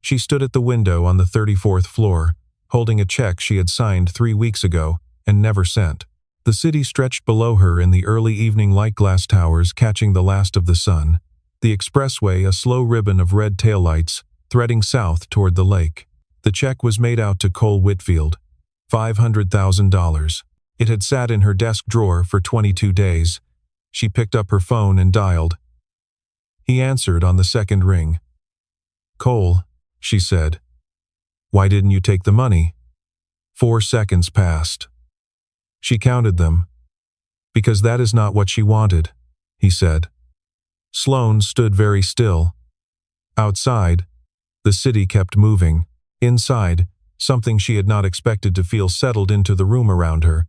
She stood at the window on the 34th floor, holding a check she had signed 3 weeks ago and never sent. The city stretched below her in the early evening light, glass towers catching the last of the sun. The expressway a slow ribbon of red taillights, threading south toward the lake. The check was made out to Cole Whitfield. $500,000. It had sat in her desk drawer for 22 days. She picked up her phone and dialed. He answered on the second ring. "Cole," she said. "Why didn't you take the money?" 4 seconds passed. She counted them. "Because that is not what she wanted," he said. Sloane stood very still. Outside, the city kept moving. Inside, something she had not expected to feel settled into the room around her,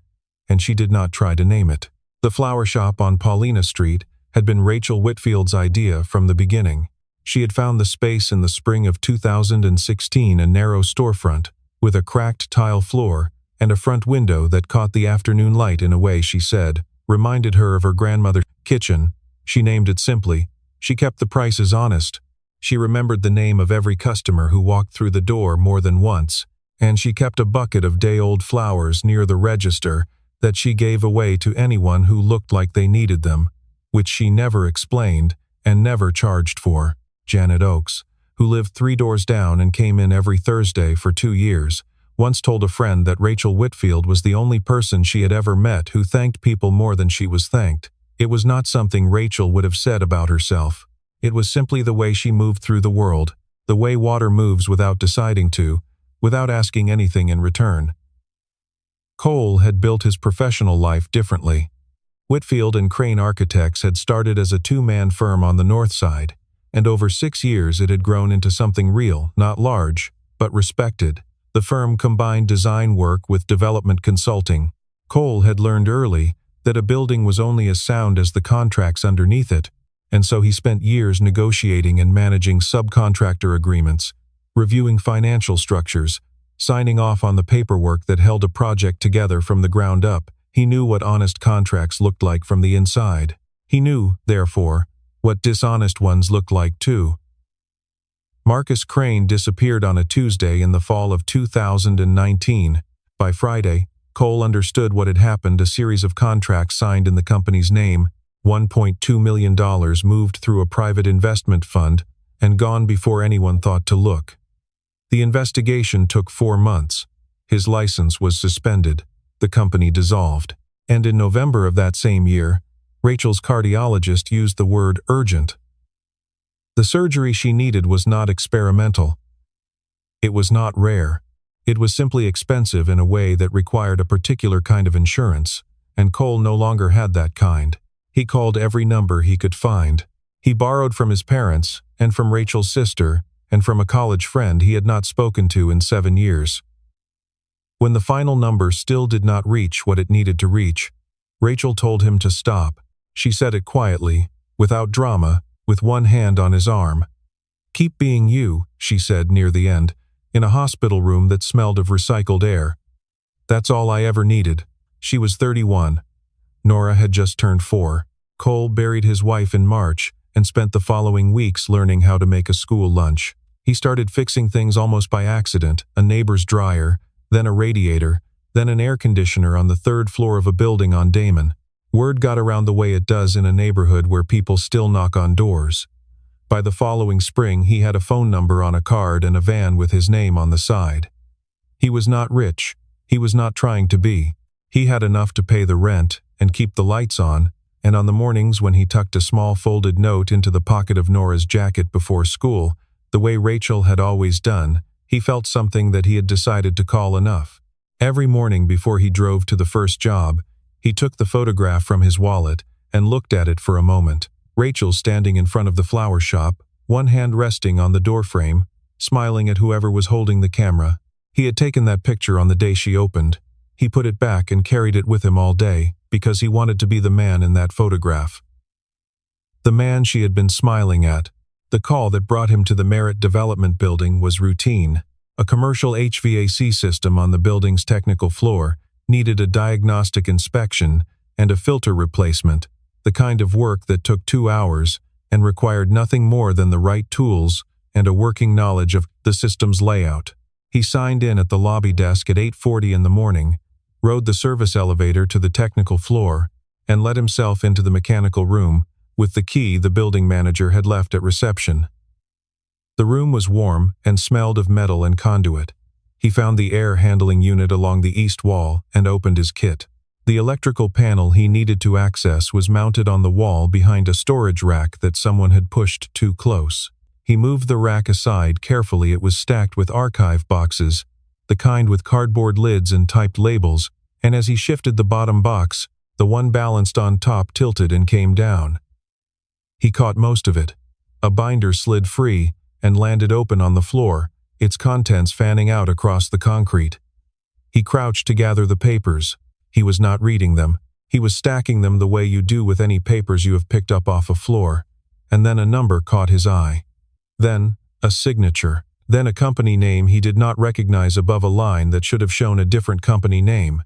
and she did not try to name it. The flower shop on Paulina Street had been Rachel Whitfield's idea from the beginning. She had found the space in the spring of 2016, a narrow storefront with a cracked tile floor and a front window that caught the afternoon light in a way, she said, reminded her of her grandmother's kitchen. She named it simply. She kept the prices honest. She remembered the name of every customer who walked through the door more than once, and she kept a bucket of day-old flowers near the register that she gave away to anyone who looked like they needed them, which she never explained and never charged for. Janet Oakes, who lived 3 doors down and came in every Thursday for 2 years, once told a friend that Rachel Whitfield was the only person she had ever met who thanked people more than she was thanked. It was not something Rachel would have said about herself. It was simply the way she moved through the world, the way water moves without deciding to, without asking anything in return. Cole had built his professional life differently. Whitfield and Crane Architects had started as a 2-man firm on the north side, and over 6 years it had grown into something real, not large, but respected. The firm combined design work with development consulting. Cole had learned early that a building was only as sound as the contracts underneath it, and so he spent years negotiating and managing subcontractor agreements, reviewing financial structures, signing off on the paperwork that held a project together from the ground up. He knew what honest contracts looked like from the inside. He knew, therefore, what dishonest ones looked like too. Marcus Crane disappeared on a Tuesday in the fall of 2019. By Friday, Cole understood what had happened. A series of contracts signed in the company's name, $1.2 million moved through a private investment fund, and gone before anyone thought to look. The investigation took 4 months. His license was suspended. The company dissolved. And in November of that same year, Rachel's cardiologist used the word urgent. The surgery she needed was not experimental. It was not rare. It was simply expensive in a way that required a particular kind of insurance, and Cole no longer had that kind. He called every number he could find. He borrowed from his parents, and from Rachel's sister, and from a college friend he had not spoken to in 7 years. When the final number still did not reach what it needed to reach, Rachel told him to stop. She said it quietly, without drama, with one hand on his arm. "Keep being you," she said near the end, in a hospital room that smelled of recycled air. That's all I ever needed. She was 31. Norah had just turned 4. Cole buried his wife in March and spent the following weeks learning how to make a school lunch. He started fixing things almost by accident, a neighbor's dryer, then a radiator, then an air conditioner on the 3rd floor of a building on Damon. Word got around the way it does in a neighborhood where people still knock on doors. By the following spring, he had a phone number on a card and a van with his name on the side. He was not rich. He was not trying to be. He had enough to pay the rent and keep the lights on, and on the mornings when he tucked a small folded note into the pocket of Norah's jacket before school, the way Rachel had always done, he felt something that he had decided to call enough. Every morning before he drove to the first job, he took the photograph from his wallet and looked at it for a moment. Rachel standing in front of the flower shop, one hand resting on the doorframe, smiling at whoever was holding the camera. He had taken that picture on the day she opened. He put it back and carried it with him all day because he wanted to be the man in that photograph. The man she had been smiling at. The call that brought him to the Merritt Development Building was routine. A commercial HVAC system on the building's technical floor needed a diagnostic inspection and a filter replacement, the kind of work that took 2 hours and required nothing more than the right tools and a working knowledge of the system's layout. He signed in at the lobby desk at 8:40 in the morning, rode the service elevator to the technical floor, and let himself into the mechanical room with the key the building manager had left at reception. The room was warm and smelled of metal and conduit. He found the air handling unit along the east wall and opened his kit. The electrical panel he needed to access was mounted on the wall behind a storage rack that someone had pushed too close. He moved the rack aside carefully. It was stacked with archive boxes, the kind with cardboard lids and typed labels, and as he shifted the bottom box, the one balanced on top tilted and came down. He caught most of it. A binder slid free and landed open on the floor, its contents fanning out across the concrete. He crouched to gather the papers. He was not reading them. He was stacking them the way you do with any papers you have picked up off a floor. And then a number caught his eye. Then a signature. Then a company name he did not recognize above a line that should have shown a different company name.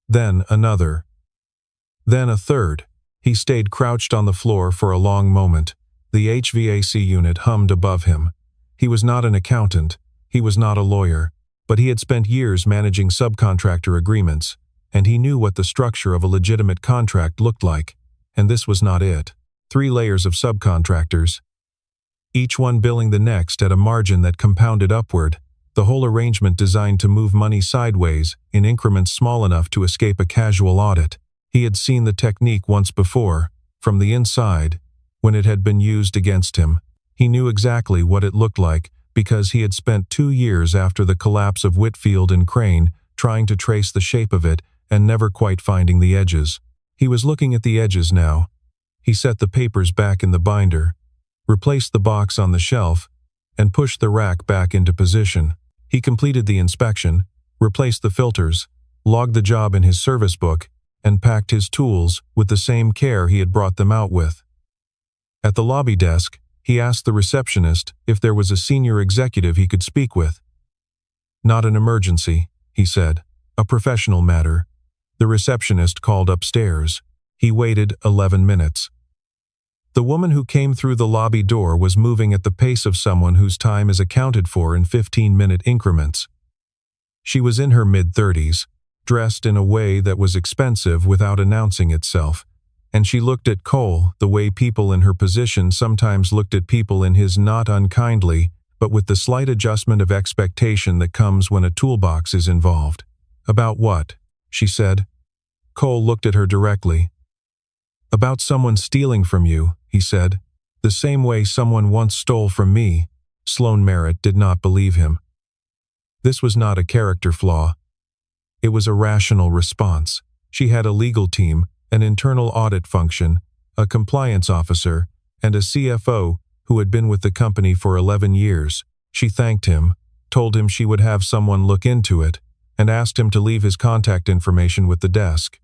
Then another. Then a third. He stayed crouched on the floor for a long moment. The HVAC unit hummed above him. He was not an accountant. He was not a lawyer. But he had spent years managing subcontractor agreements, and he knew what the structure of a legitimate contract looked like. And this was not it. 3 layers of subcontractors, each one billing the next at a margin that compounded upward, the whole arrangement designed to move money sideways in increments small enough to escape a casual audit. He had seen the technique once before, from the inside, when it had been used against him. He knew exactly what it looked like because he had spent 2 years after the collapse of Whitfield and Crane trying to trace the shape of it and never quite finding the edges. He was looking at the edges now. He set the papers back in the binder, replaced the box on the shelf, and pushed the rack back into position. He completed the inspection, replaced the filters, logged the job in his service book, and packed his tools with the same care he had brought them out with. At the lobby desk, he asked the receptionist if there was a senior executive he could speak with. "Not an emergency," he said. "A professional matter." The receptionist called upstairs. He waited 11 minutes. The woman who came through the lobby door was moving at the pace of someone whose time is accounted for in 15-minute increments. She was in her mid-30s, dressed in a way that was expensive without announcing itself, and she looked at Cole the way people in her position sometimes looked at people in his, not unkindly, but with the slight adjustment of expectation that comes when a toolbox is involved. "About what?" she said. Cole looked at her directly. "About someone stealing from you," he said. "The same way someone once stole from me." Sloane Merritt did not believe him. This was not a character flaw. It was a rational response. She had a legal team, an internal audit function, a compliance officer, and a CFO who had been with the company for 11 years. She thanked him, told him she would have someone look into it, and asked him to leave his contact information with the desk.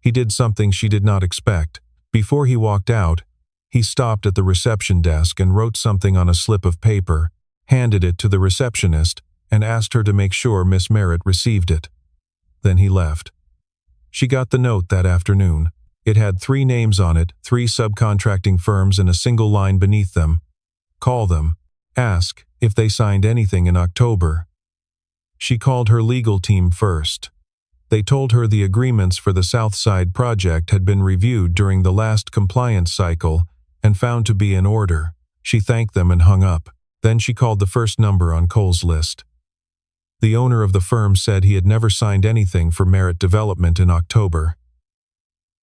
He did something she did not expect. Before he walked out, he stopped at the reception desk and wrote something on a slip of paper, handed it to the receptionist, and asked her to make sure Miss Merritt received it. Then he left. She got the note that afternoon. It had 3 names on it, 3 subcontracting firms, and a single line beneath them. "Call them. Ask if they signed anything in October." She called her legal team first. They told her the agreements for the South Side project had been reviewed during the last compliance cycle and found to be in order. She thanked them and hung up. Then she called the first number on Cole's list. The owner of the firm said he had never signed anything for Merritt Development in October.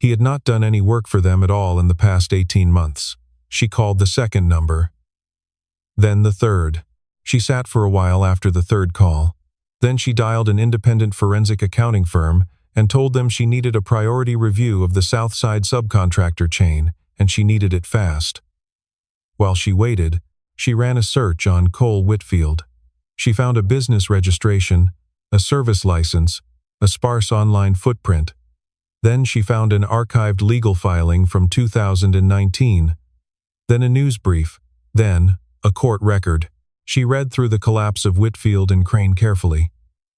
He had not done any work for them at all in the past 18 months. She called the second number. Then the third. She sat for a while after the third call. Then she dialed an independent forensic accounting firm and told them she needed a priority review of the South Side subcontractor chain, and she needed it fast. While she waited, she ran a search on Cole Whitfield. She found a business registration, a service license, a sparse online footprint. Then she found an archived legal filing from 2019. Then a news brief. Then a court record. She read through the collapse of Whitfield and Crane carefully,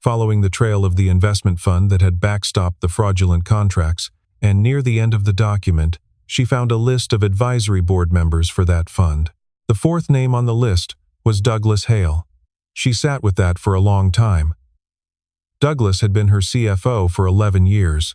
following the trail of the investment fund that had backstopped the fraudulent contracts, and near the end of the document, she found a list of advisory board members for that fund. The 4th name on the list was Douglas Hale. She sat with that for a long time. Douglas had been her CFO for 11 years.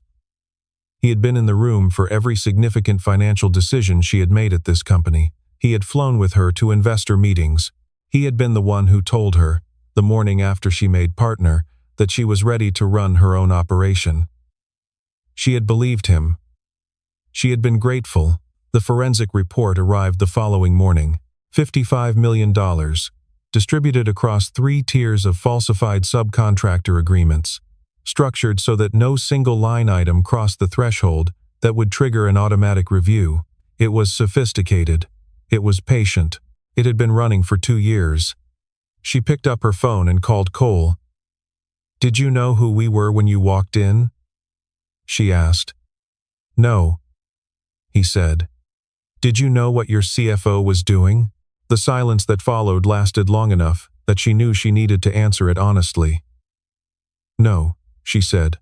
He had been in the room for every significant financial decision she had made at this company. He had flown with her to investor meetings. He had been the one who told her, the morning after she made partner, that she was ready to run her own operation. She had believed him. She had been grateful. The forensic report arrived the following morning. $55 million, distributed across 3 tiers of falsified subcontractor agreements, structured so that no single line item crossed the threshold that would trigger an automatic review. It was sophisticated. It was patient. It had been running for 2 years. She picked up her phone and called Cole. "Did you know who we were when you walked in?" she asked. "No," he said. "Did you know what your CFO was doing?" The silence that followed lasted long enough that she knew she needed to answer it honestly. "No," she said.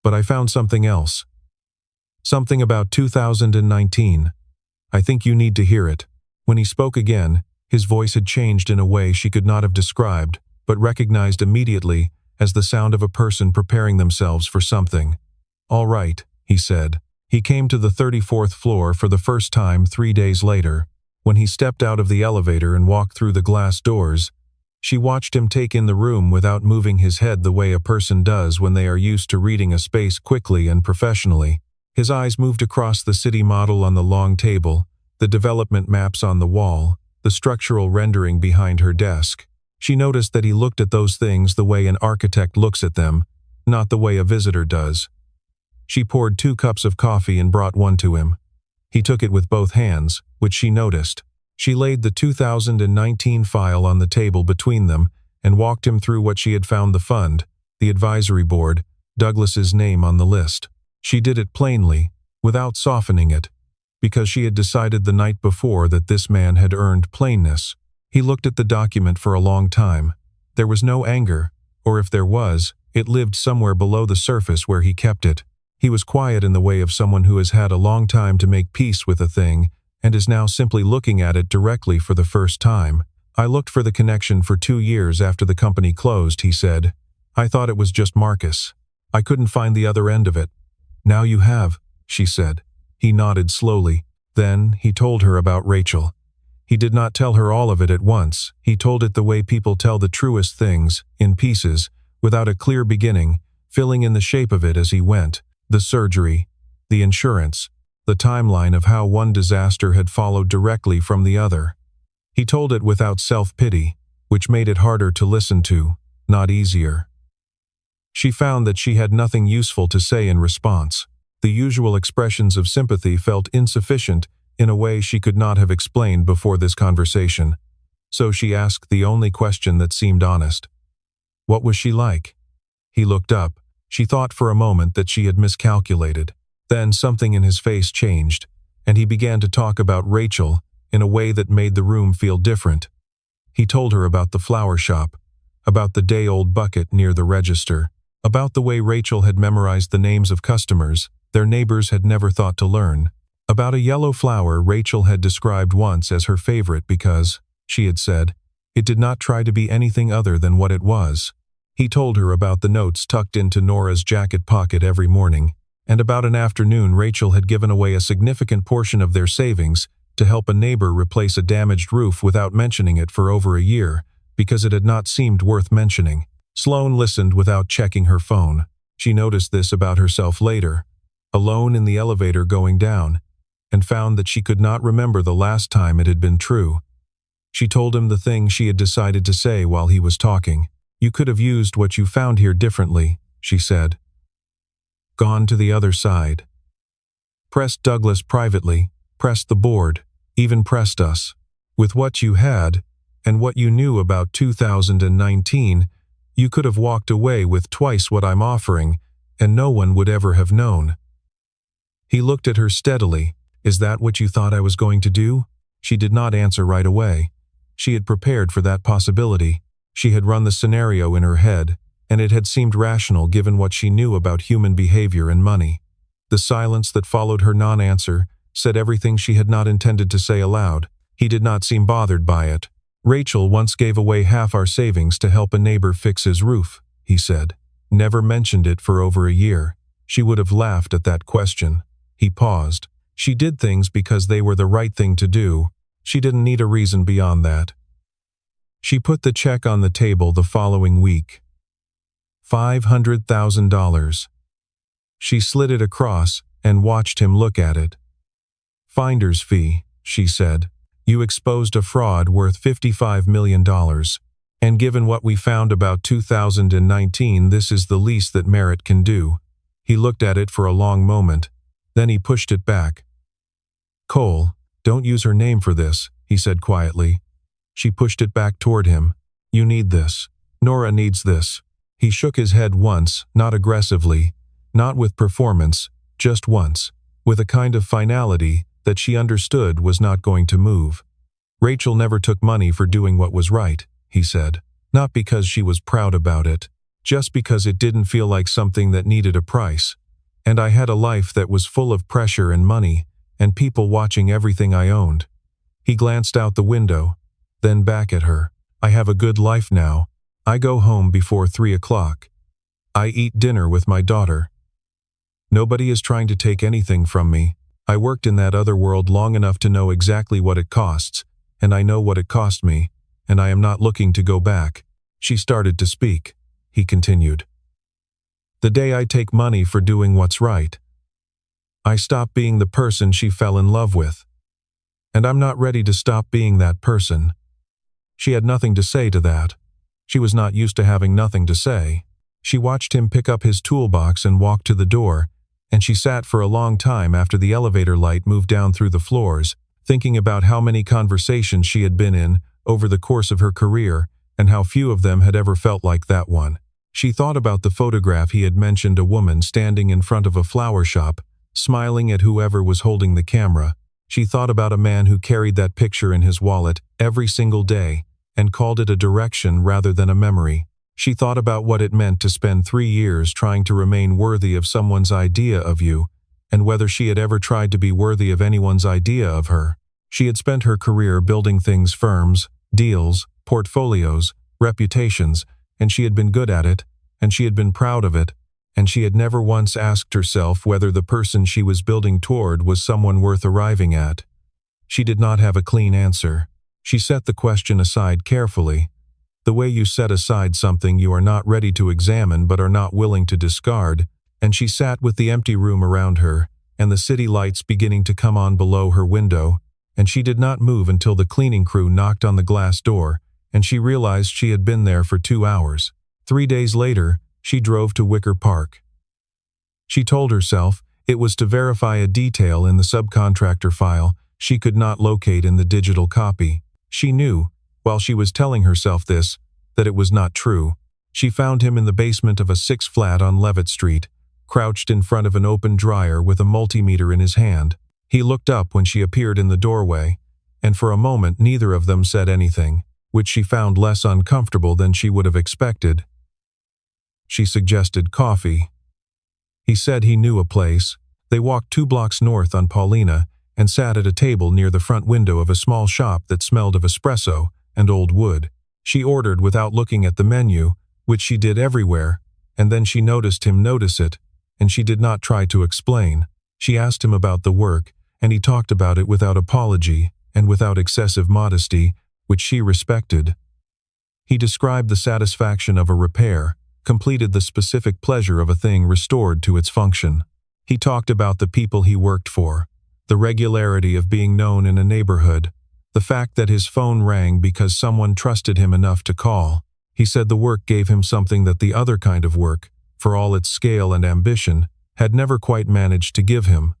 "But I found something else. Something about 2019. I think you need to hear it." When he spoke again, his voice had changed in a way she could not have described, but recognized immediately as the sound of a person preparing themselves for something. "All right," he said. He came to the 34th floor for the first time 3 days later. When he stepped out of the elevator and walked through the glass doors, she watched him take in the room without moving his head the way a person does when they are used to reading a space quickly and professionally. His eyes moved across the city model on the long table, the development maps on the wall, the structural rendering behind her desk. She noticed that he looked at those things the way an architect looks at them, not the way a visitor does. She poured 2 cups of coffee and brought one to him. He took it with both hands, which she noticed. She laid the 2019 file on the table between them and walked him through what she had found: the fund, the advisory board, Douglas's name on the list. She did it plainly, without softening it, because she had decided the night before that this man had earned plainness. He looked at the document for a long time. There was no anger, or if there was, it lived somewhere below the surface where he kept it. He was quiet in the way of someone who has had a long time to make peace with a thing and is now simply looking at it directly for the first time. "I looked for the connection for 2 years after the company closed," he said. "I thought it was just Marcus. I couldn't find the other end of it." "Now you have," she said. He nodded slowly. Then he told her about Rachel. He did not tell her all of it at once. He told it the way people tell the truest things, in pieces, without a clear beginning, filling in the shape of it as he went. The surgery, the insurance, the timeline of how one disaster had followed directly from the other. He told it without self-pity, which made it harder to listen to, not easier. She found that she had nothing useful to say in response. The usual expressions of sympathy felt insufficient in a way she could not have explained before this conversation. So she asked the only question that seemed honest. What was she like? He looked up. She thought for a moment that she had miscalculated. Then something in his face changed, and he began to talk about Rachel in a way that made the room feel different. He told her about the flower shop, about the day-old bucket near the register, about the way Rachel had memorized the names of customers their neighbors had never thought to learn, about a yellow flower Rachel had described once as her favorite because, she had said, it did not try to be anything other than what it was. He told her about the notes tucked into Norah's jacket pocket every morning, and about an afternoon Rachel had given away a significant portion of their savings to help a neighbor replace a damaged roof without mentioning it for over a year, because it had not seemed worth mentioning. Sloane listened without checking her phone. She noticed this about herself later, alone in the elevator going down, and found that she could not remember the last time it had been true. She told him the thing she had decided to say while he was talking. You could have used what you found here differently, she said. Gone to the other side. Pressed Douglas privately, pressed the board, even pressed us. With what you had, and what you knew about 2019, you could have walked away with twice what I'm offering, and no one would ever have known. He looked at her steadily. Is that what you thought I was going to do? She did not answer right away. She had prepared for that possibility. She had run the scenario in her head, and it had seemed rational given what she knew about human behavior and money. The silence that followed her non-answer said everything she had not intended to say aloud. He did not seem bothered by it. Rachel once gave away half our savings to help a neighbor fix his roof, he said. Never mentioned it for over a year. She would have laughed at that question. He paused. She did things because they were the right thing to do. She didn't need a reason beyond that. She put the check on the table the following week. $500,000. She slid it across and watched him look at it. Finder's fee, she said. You exposed a fraud worth $55 million. And given what we found about 2019, this is the least that merit can do. He looked at it for a long moment. Then he pushed it back. Cole, don't use her name for this, he said quietly. She pushed it back toward him. You need this. Norah needs this. He shook his head once, not aggressively, not with performance, just once, with a kind of finality that she understood was not going to move. Rachel never took money for doing what was right, he said, not because she was proud about it, just because it didn't feel like something that needed a price. And I had a life that was full of pressure and money, and people watching everything I owned. He glanced out the window, then back at her. I have a good life now. I go home before 3 o'clock. I eat dinner with my daughter. Nobody is trying to take anything from me. I worked in that other world long enough to know exactly what it costs, and I know what it cost me, and I am not looking to go back. She started to speak. He continued. The day I take money for doing what's right, I stop being the person she fell in love with. And I'm not ready to stop being that person. She had nothing to say to that. She was not used to having nothing to say. She watched him pick up his toolbox and walk to the door, and she sat for a long time after the elevator light moved down through the floors, thinking about how many conversations she had been in over the course of her career and how few of them had ever felt like that one. She thought about the photograph he had mentioned, a woman standing in front of a flower shop, smiling at whoever was holding the camera. She thought about a man who carried that picture in his wallet every single day and called it a direction rather than a memory. She thought about what it meant to spend 3 years trying to remain worthy of someone's idea of you, and whether she had ever tried to be worthy of anyone's idea of her. She had spent her career building things, firms, deals, portfolios, reputations, and she had been good at it, and she had been proud of it, and she had never once asked herself whether the person she was building toward was someone worth arriving at. She did not have a clean answer. She set the question aside carefully, the way you set aside something you are not ready to examine but are not willing to discard, and she sat with the empty room around her, and the city lights beginning to come on below her window, and she did not move until the cleaning crew knocked on the glass door, and she realized she had been there for 2 hours. 3 days later, she drove to Wicker Park. She told herself it was to verify a detail in the subcontractor file she could not locate in the digital copy. She knew, while she was telling herself this, that it was not true. She found him in the basement of a 6-flat on Levitt Street, crouched in front of an open dryer with a multimeter in his hand. He looked up when she appeared in the doorway, and for a moment neither of them said anything, which she found less uncomfortable than she would have expected. She suggested coffee. He said he knew a place. They walked 2 blocks north on Paulina and sat at a table near the front window of a small shop that smelled of espresso and old wood. She ordered without looking at the menu, which she did everywhere, and then she noticed him notice it, and she did not try to explain. She asked him about the work, and he talked about it without apology and without excessive modesty, which she respected. He described the satisfaction of a repair, completed the specific pleasure of a thing restored to its function. He talked about the people he worked for, the regularity of being known in a neighborhood, the fact that his phone rang because someone trusted him enough to call. He said the work gave him something that the other kind of work, for all its scale and ambition, had never quite managed to give him.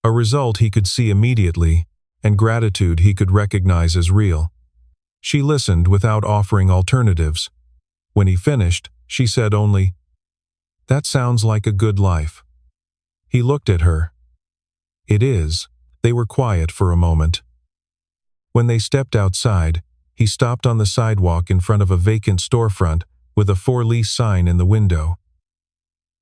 A result he could see immediately, and gratitude he could recognize as real. She listened without offering alternatives. When he finished, she said only, "That sounds like a good life." He looked at her. "It is." They were quiet for a moment. When they stepped outside, he stopped on the sidewalk in front of a vacant storefront with a for lease sign in the window.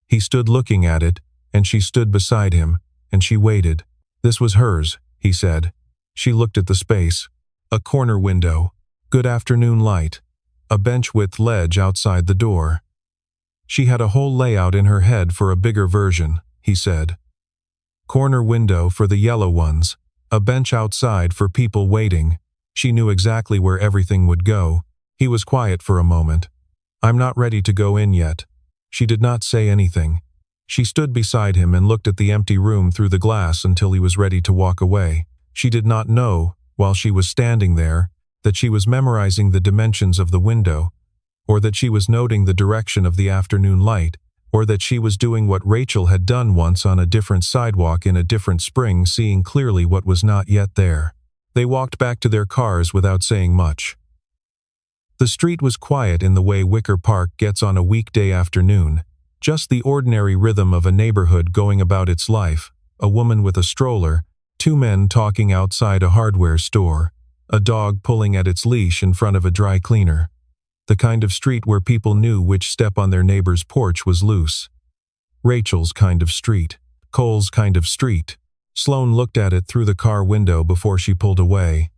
He stood looking at it, and she stood beside him, and she waited. This was hers, he said. She looked at the space. A corner window, Good afternoon light. A bench-width ledge outside the door. She had a whole layout in her head for a bigger version, he said. Corner window for the yellow ones. A bench outside for people waiting. She knew exactly where everything would go. He was quiet for a moment. I'm not ready to go in yet. She did not say anything. She stood beside him and looked at the empty room through the glass until he was ready to walk away. She did not know, while she was standing there, that she was memorizing the dimensions of the window, or that she was noting the direction of the afternoon light, or that she was doing what Rachel had done once on a different sidewalk in a different spring, seeing clearly what was not yet there. They walked back to their cars without saying much. The street was quiet in the way Wicker Park gets on a weekday afternoon, just the ordinary rhythm of a neighborhood going about its life, a woman with a stroller, two men talking outside a hardware store, a dog pulling at its leash in front of a dry cleaner. The kind of street where people knew which step on their neighbor's porch was loose. Rachel's kind of street. Cole's kind of street. Sloane looked at it through the car window before she pulled away.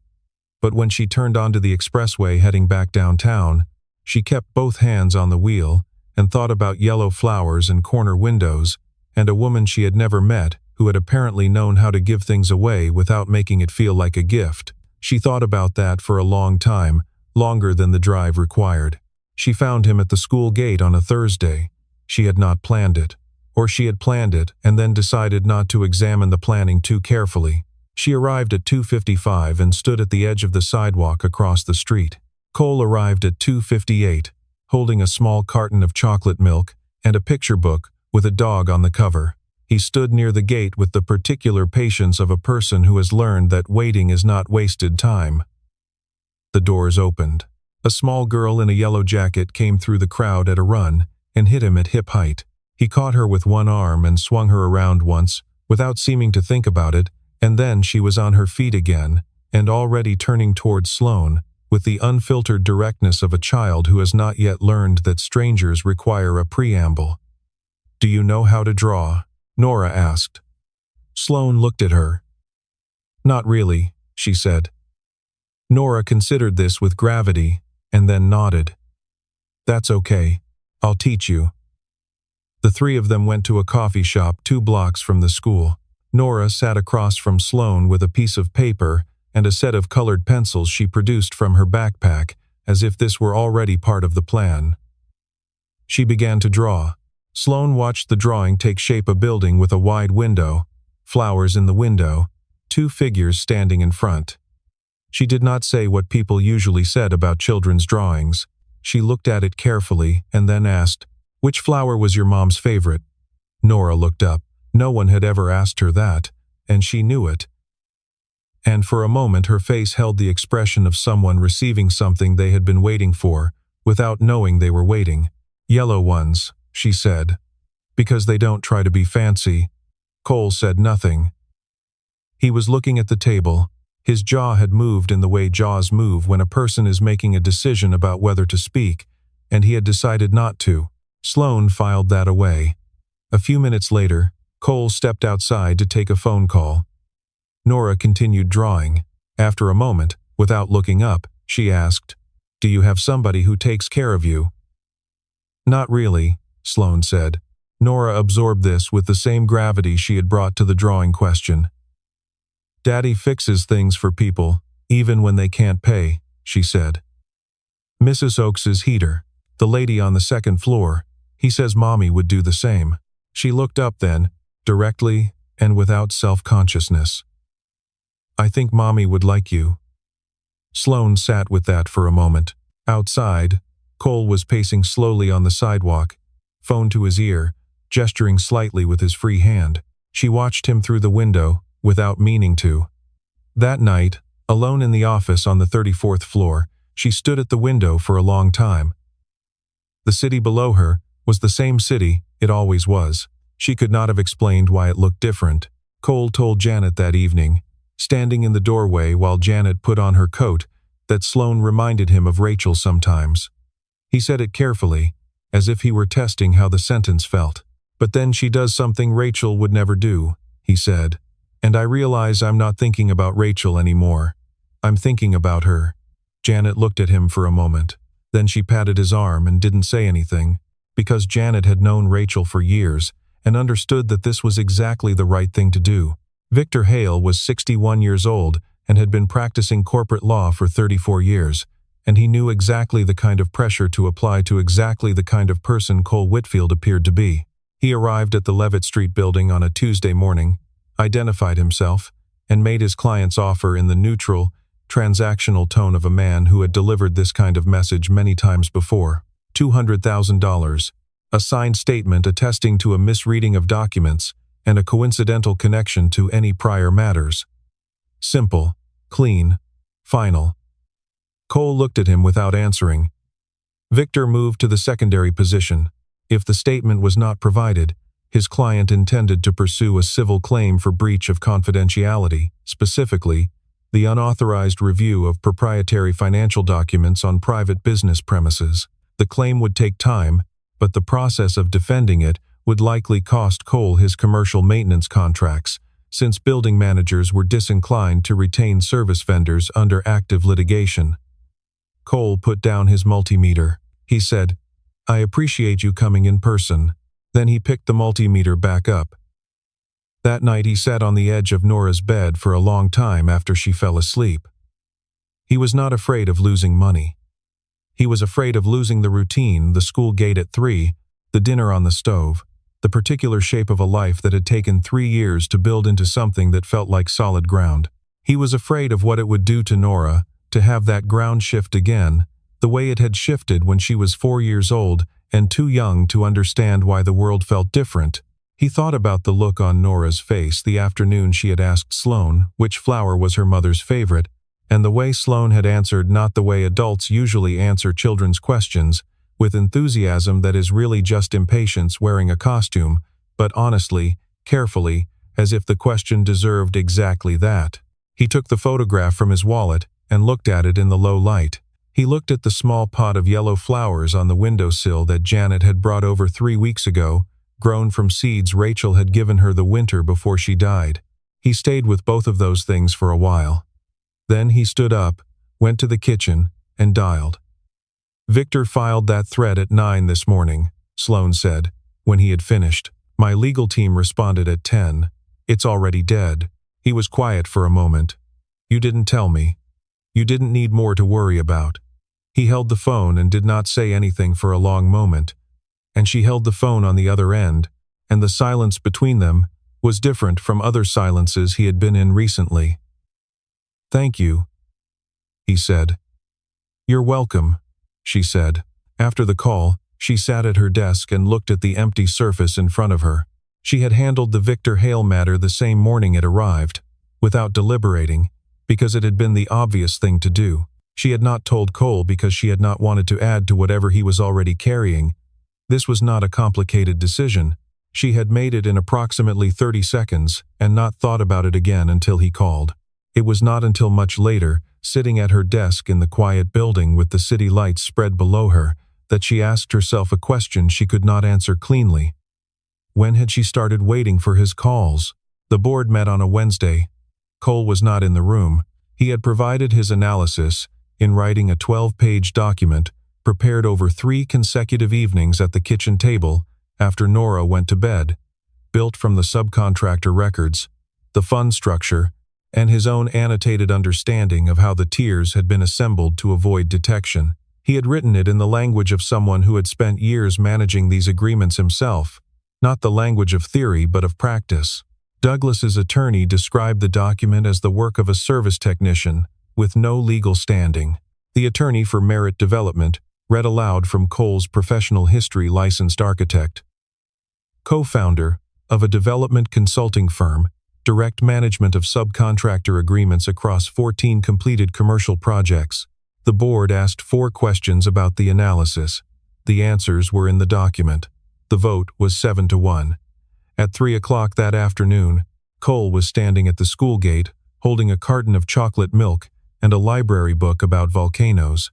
But when she turned onto the expressway heading back downtown, she kept both hands on the wheel and thought about yellow flowers and corner windows, and a woman she had never met who had apparently known how to give things away without making it feel like a gift. She thought about that for a long time, longer than the drive required. She found him at the school gate on a Thursday. She had not planned it. Or she had planned it and then decided not to examine the planning too carefully. She arrived at 2:55 and stood at the edge of the sidewalk across the street. Cole arrived at 2:58, holding a small carton of chocolate milk and a picture book with a dog on the cover. He stood near the gate with the particular patience of a person who has learned that waiting is not wasted time. The doors opened. A small girl in a yellow jacket came through the crowd at a run and hit him at hip height. He caught her with one arm and swung her around once, without seeming to think about it, and then she was on her feet again, and already turning towards Sloane, with the unfiltered directness of a child who has not yet learned that strangers require a preamble. "Do you know how to draw?" Norah asked. Sloane looked at her. "Not really," she said. Norah considered this with gravity, and then nodded. "That's okay. I'll teach you." The three of them went to a coffee shop 2 blocks from the school. Norah sat across from Sloane with a piece of paper and a set of colored pencils she produced from her backpack, as if this were already part of the plan. She began to draw. Sloane watched the drawing take shape: a building with a wide window, flowers in the window, 2 figures standing in front. She did not say what people usually said about children's drawings. She looked at it carefully and then asked, "Which flower was your mom's favorite?" Norah looked up. No one had ever asked her that, and she knew it. And for a moment her face held the expression of someone receiving something they had been waiting for, without knowing they were waiting. "Yellow ones," she said. "Because they don't try to be fancy." Cole said nothing. He was looking at the table. His jaw had moved in the way jaws move when a person is making a decision about whether to speak, and he had decided not to. Sloane filed that away. A few minutes later, Cole stepped outside to take a phone call. Norah continued drawing. After a moment, without looking up, she asked, "Do you have somebody who takes care of you?" "Not really," Sloane said. Norah absorbed this with the same gravity she had brought to the drawing question. "Daddy fixes things for people, even when they can't pay," she said. "Mrs. Oakes's heater. The lady on the second floor. He says Mommy would do the same." She looked up then, directly and without self-consciousness. "I think Mommy would like you." Sloane sat with that for a moment. Outside, Cole was pacing slowly on the sidewalk, phone to his ear, gesturing slightly with his free hand. She watched him through the window, without meaning to. That night, alone in the office on the 34th floor, she stood at the window for a long time. The city below her was the same city it always was. She could not have explained why it looked different. Cole told Janet that evening, standing in the doorway while Janet put on her coat, that Sloane reminded him of Rachel sometimes. He said it carefully, as if he were testing how the sentence felt. "But then she does something Rachel would never do," he said. "And I realize I'm not thinking about Rachel anymore. I'm thinking about her." Janet looked at him for a moment. Then she patted his arm and didn't say anything, because Janet had known Rachel for years and understood that this was exactly the right thing to do. Victor Hale was 61 years old and had been practicing corporate law for 34 years, and he knew exactly the kind of pressure to apply to exactly the kind of person Cole Whitfield appeared to be. He arrived at the Levitt Street building on a Tuesday morning, identified himself, and made his client's offer in the neutral, transactional tone of a man who had delivered this kind of message many times before. $200,000, a signed statement attesting to a misreading of documents and a coincidental connection to any prior matters. Simple, clean, final. Cole looked at him without answering. Victor moved to the secondary position. If the statement was not provided, his client intended to pursue a civil claim for breach of confidentiality, specifically, the unauthorized review of proprietary financial documents on private business premises. The claim would take time, but the process of defending it would likely cost Cole his commercial maintenance contracts, since building managers were disinclined to retain service vendors under active litigation. Cole put down his multimeter. He said, "I appreciate you coming in person." Then he picked the multimeter back up. That night he sat on the edge of Norah's bed for a long time after she fell asleep. He was not afraid of losing money. He was afraid of losing the routine, the school gate at 3, the dinner on the stove, the particular shape of a life that had taken 3 years to build into something that felt like solid ground. He was afraid of what it would do to Norah, to have that ground shift again, the way it had shifted when she was 4 years old and too young to understand why the world felt different. He thought about the look on Norah's face the afternoon she had asked Sloane which flower was her mother's favorite, and the way Sloane had answered not the way adults usually answer children's questions, with enthusiasm that is really just impatience wearing a costume, but honestly, carefully, as if the question deserved exactly that. He took the photograph from his wallet and looked at it in the low light. He looked at the small pot of yellow flowers on the windowsill that Janet had brought over 3 weeks ago, grown from seeds Rachel had given her the winter before she died. He stayed with both of those things for a while. Then he stood up, went to the kitchen, and dialed. "Victor filed that threat at 9 this morning," Sloane said, when he had finished. "My legal team responded at 10. It's already dead." He was quiet for a moment. "You didn't tell me. You didn't need more to worry about." He held the phone and did not say anything for a long moment, and she held the phone on the other end, and the silence between them was different from other silences he had been in recently. "Thank you," he said. "You're welcome," she said. After the call, she sat at her desk and looked at the empty surface in front of her. She had handled the Victor Hale matter the same morning it arrived, without deliberating, because it had been the obvious thing to do. She had not told Cole because she had not wanted to add to whatever he was already carrying. This was not a complicated decision. She had made it in approximately 30 seconds and not thought about it again until he called. It was not until much later, sitting at her desk in the quiet building with the city lights spread below her, that she asked herself a question she could not answer cleanly. When had she started waiting for his calls? The board met on a Wednesday. Cole was not in the room. He had provided his analysis in writing a 12-page document prepared over 3 consecutive evenings at the kitchen table after Norah went to bed, built from the subcontractor records, the fund structure, and his own annotated understanding of how the tiers had been assembled to avoid detection. He had written it in the language of someone who had spent years managing these agreements himself, not the language of theory but of practice. Douglas's attorney described the document as the work of a service technician with no legal standing. The attorney for Merit Development read aloud from Cole's professional history licensed architect. Co-founder of a development consulting firm, direct management of subcontractor agreements across 14 completed commercial projects. The board asked 4 questions about the analysis. The answers were in the document. The vote was 7-1. At 3 o'clock that afternoon, Cole was standing at the school gate, holding a carton of chocolate milk and a library book about volcanoes.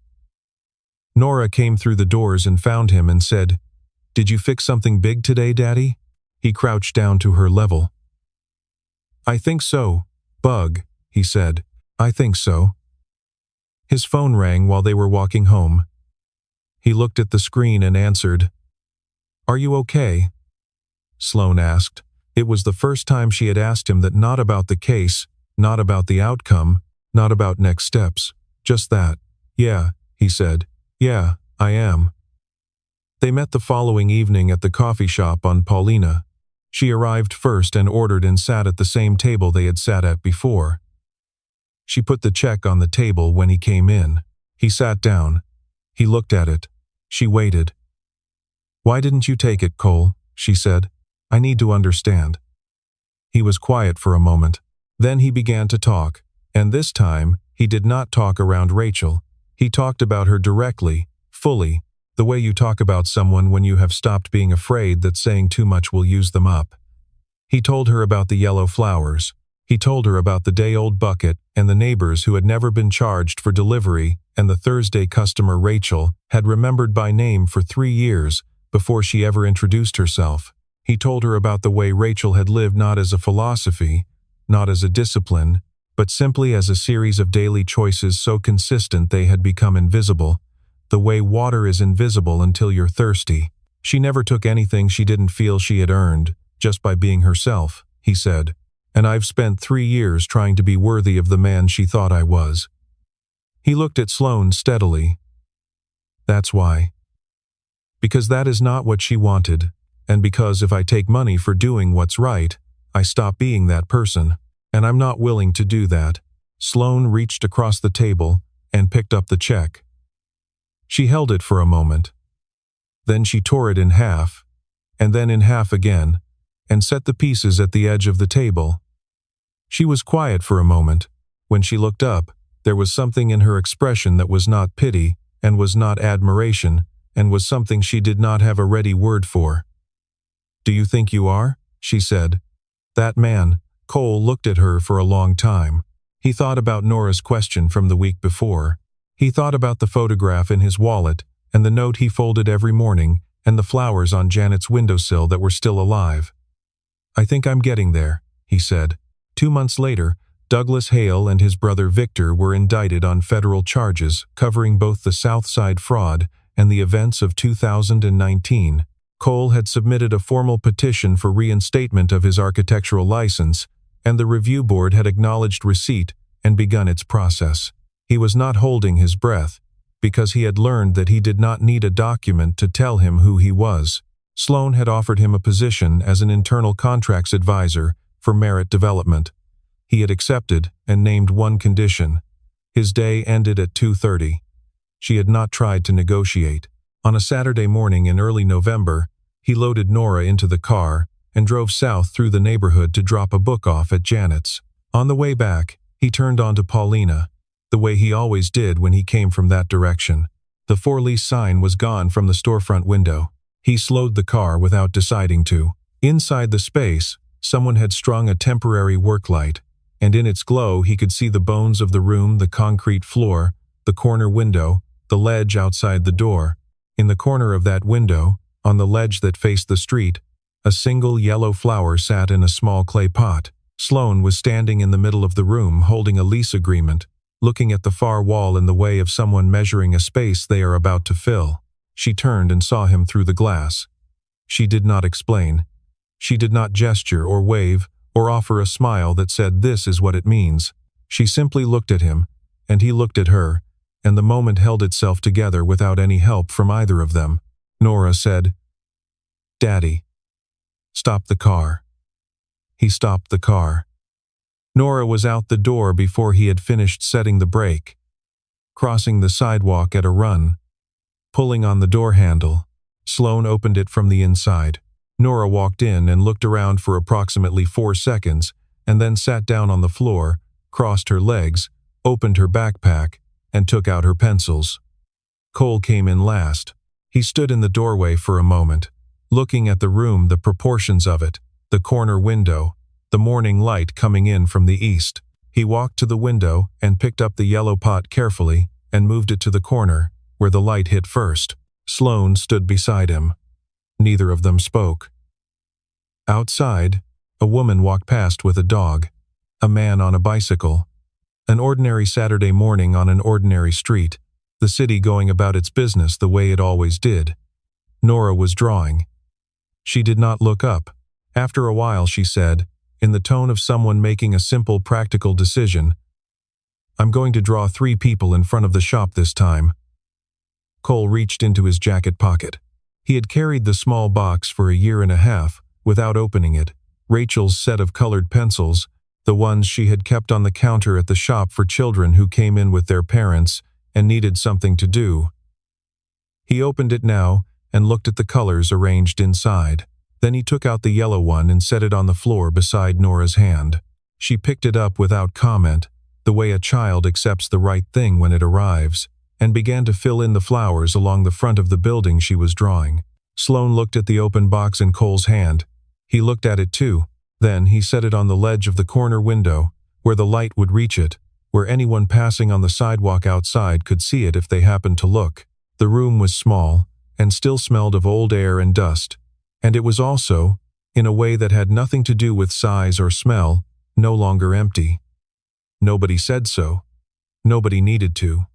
Norah came through the doors and found him and said, "Did you fix something big today, Daddy?" He crouched down to her level. "I think so, Bug," he said. "I think so." His phone rang while they were walking home. He looked at the screen and answered. "Are you okay?" Sloane asked. It was the first time she had asked him that, not about the case, not about the outcome, not about next steps. Just that. "Yeah," he said. "Yeah, I am." They met the following evening at the coffee shop on Paulina. She arrived first and ordered and sat at the same table they had sat at before. She put the check on the table when he came in. He sat down. He looked at it. She waited. "Why didn't you take it, Cole?" she said. "I need to understand." He was quiet for a moment. Then he began to talk, and this time he did not talk around Rachel. He talked about her directly, fully, the way you talk about someone when you have stopped being afraid that saying too much will use them up. He told her about the yellow flowers. He told her about the day-old bucket and the neighbors who had never been charged for delivery, and the Thursday customer Rachel had remembered by name for 3 years before she ever introduced herself. He told her about the way Rachel had lived, not as a philosophy, not as a discipline, but simply as a series of daily choices so consistent they had become invisible. The way water is invisible until you're thirsty. She never took anything she didn't feel she had earned, just by being herself, he said. And I've spent 3 years trying to be worthy of the man she thought I was. He looked at Sloane steadily. That's why. Because that is not what she wanted, and because if I take money for doing what's right, I stop being that person, and I'm not willing to do that. Sloane reached across the table and picked up the check. She held it for a moment. Then she tore it in half, and then in half again, and set the pieces at the edge of the table. She was quiet for a moment. When she looked up, there was something in her expression that was not pity, and was not admiration, and was something she did not have a ready word for. "Do you think you are?" she said. That man, Cole, looked at her for a long time. He thought about Norah's question from the week before. He thought about the photograph in his wallet, and the note he folded every morning, and the flowers on Janet's windowsill that were still alive. "I think I'm getting there," he said. 2 months later, Douglas Hale and his brother Victor were indicted on federal charges covering both the Southside fraud and the events of 2019. Cole had submitted a formal petition for reinstatement of his architectural license, and the review board had acknowledged receipt and begun its process. He was not holding his breath, because he had learned that he did not need a document to tell him who he was. Sloane had offered him a position as an internal contracts advisor for merit development. He had accepted and named one condition. His day ended at 2:30. She had not tried to negotiate. On a Saturday morning in early November, he loaded Norah into the car and drove south through the neighborhood to drop a book off at Janet's. On the way back, he turned onto Paulina, the way he always did when he came from that direction. The for lease sign was gone from the storefront window. He slowed the car without deciding to. Inside the space, someone had strung a temporary work light, and in its glow he could see the bones of the room, the concrete floor, the corner window, the ledge outside the door. In the corner of that window, on the ledge that faced the street, a single yellow flower sat in a small clay pot. Sloane was standing in the middle of the room holding a lease agreement, looking at the far wall in the way of someone measuring a space they are about to fill. She turned and saw him through the glass. She did not explain. She did not gesture or wave or offer a smile that said, "This is what it means." She simply looked at him, and he looked at her, and the moment held itself together without any help from either of them. Norah said, "Daddy." "Stop the car." He stopped the car. Norah was out the door before he had finished setting the brake, crossing the sidewalk at a run, pulling on the door handle. Sloane opened it from the inside. Norah walked in and looked around for approximately 4 seconds, and then sat down on the floor, crossed her legs, opened her backpack, and took out her pencils. Cole came in last. He stood in the doorway for a moment, looking at the room, the proportions of it, the corner window, the morning light coming in from the east. He walked to the window and picked up the yellow pot carefully and moved it to the corner, where the light hit first. Sloane stood beside him. Neither of them spoke. Outside, a woman walked past with a dog. A man on a bicycle. An ordinary Saturday morning on an ordinary street, the city going about its business the way it always did. Norah was drawing. She did not look up. After a while she said, in the tone of someone making a simple practical decision, "I'm going to draw 3 people in front of the shop this time." Cole reached into his jacket pocket. He had carried the small box for a year and a half, without opening it, Rachel's set of colored pencils, the ones she had kept on the counter at the shop for children who came in with their parents and needed something to do. He opened it now and looked at the colors arranged inside. Then he took out the yellow one and set it on the floor beside Norah's hand. She picked it up without comment, the way a child accepts the right thing when it arrives, and began to fill in the flowers along the front of the building she was drawing. Sloane looked at the open box in Cole's hand. He looked at it too. Then he set it on the ledge of the corner window, where the light would reach it, where anyone passing on the sidewalk outside could see it if they happened to look. The room was small, and still smelled of old air and dust, and it was also, in a way that had nothing to do with size or smell, no longer empty. Nobody said so. Nobody needed to.